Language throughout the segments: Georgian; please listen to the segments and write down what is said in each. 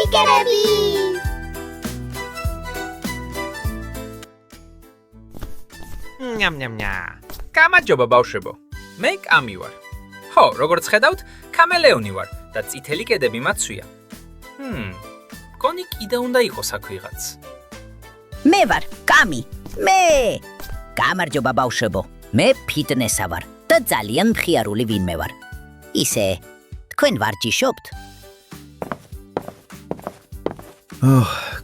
სტიკერები. გამარჯობა ბავშვებო. მე კამი ვარ. ხო, როგორც ხედავთ, კამელეონი ვარ და წითელი კედები მაცვია. კონი კიდე უნდა იყოს აქ ვიღაც. მე ვარ კამი. მე. გამარჯობა ბავშვებო. მე ფიტნესა ვარ და ძალიან მხიარული ვინმე ვარ. ისე თქვენ ვარჯიშობთ?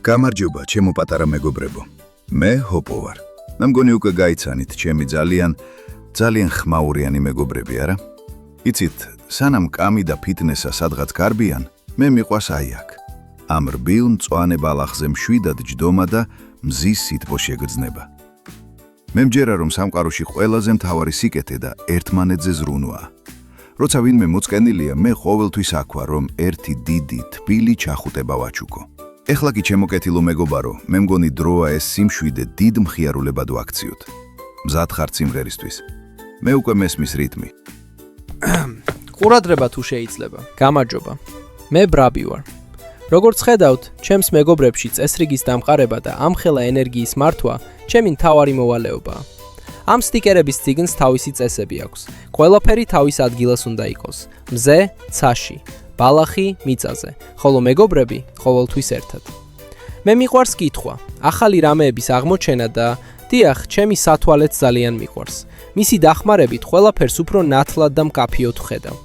გამარჯობა, ჩემო პატარა მეგობრებო. მე ჰოპო ვარ. მე მგონი უკვე გაიცანით ჩემი ძალიან ხმაურიანი მეგობრები, არა? იცით, სანამ კამი და ფიტნესა სადღაც გარბიან, მე მიყვას აი აქ. ამ რბილ მწვანე ბალახზე მშვიდად ჯდომა და მზის სითბო შეგრძნება. მე მჯერა, რომ სამყაროში ყველაზე მთავარი სიკეთე და ერთმანეთზე ზრუნვაა. როცა ვინმე მოწყენილია, მე ყოველთვის აქ ვარ, რომ ერთი დიდი თბილი ჩახუტება ვაჩუქო. ეხლა კი ჩემოკეთილო მეგობარო, მე მგონი დროა ეს სიმშვიდე დიდ მხიარულებად ვაქციოთ. მზად ხართ სიმღერისთვის? მე უკვე მესმის რიტმი. ყურადღება თუ შეიძლება. გამარჯობა. მე ბრაბი ვარ. როგორც ხედავთ, ჩემს მეგობრებში წესრიგის დამყარება და ამხელა ენერგიის მართვა ჩემი მთავარი მოვალეობაა. ამ სტიკერების წიგნს თავისი წესები აქვს. ყველაფერი თავის ადგილას უნდა იყოს. მზე, ცაში, ბალახი, მიწაზე, ხოლო მეგობრები ყოველთვის ერთად. მე მიყვარს კითხვა, ახალი რამეების აღმოჩენა და დიახ, ჩემი სათვალეც ძალიან მიყვარს. მისი დახმარებით ყველაფერს უფრო ნათლად და მკაფიოდ ვხედავ.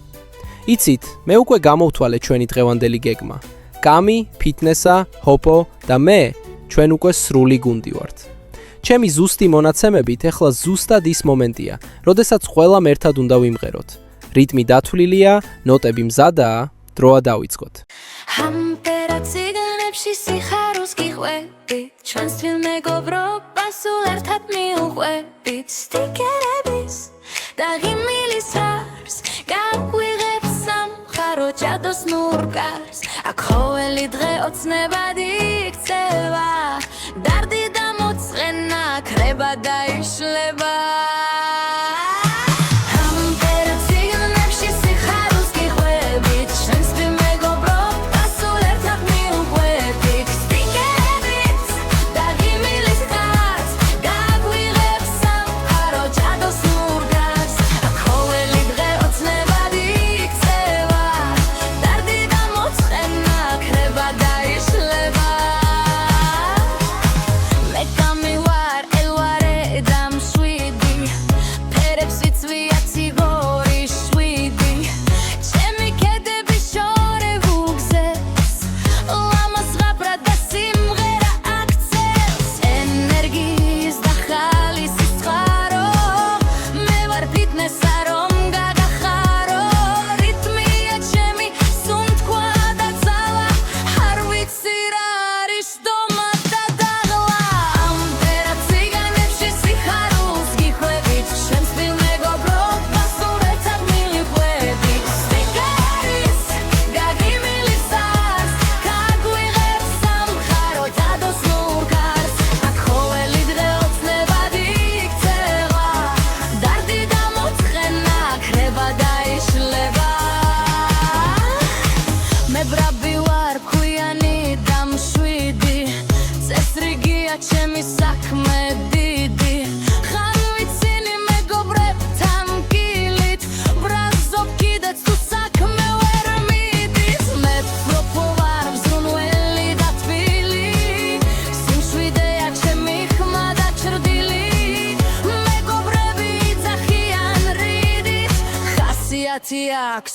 იცით, მე უკვე გამოვთვალე ჩვენი დღევანდელი გეგმა. კამი, ფიტნესა, ჰოპო და მე ჩვენ უკვე სრული გუნდი ვართ. ჩემი ზუსტი მონაცემებით ეხლა ზუსტად ის მომენტია, როდესაც ყველამ ერთად უნდა ვიმღეროთ. რიტმი დათვლილია, ნოტები მზადაა, დროა დავიწყოთ. ამპერა ციგნებში სიხარულს გიყვებით, ჩვენს თბილ მეგობრობას სულ ერთად მიუყვებით. სტიკერების და ღიმილის რარს გავიღებ სამხარო ჯადოს ნურკარს. აქ ყოველი დღე ოცნებად იქცევა, დარდი და მოწყენა ქრება და იშლება. Tiaks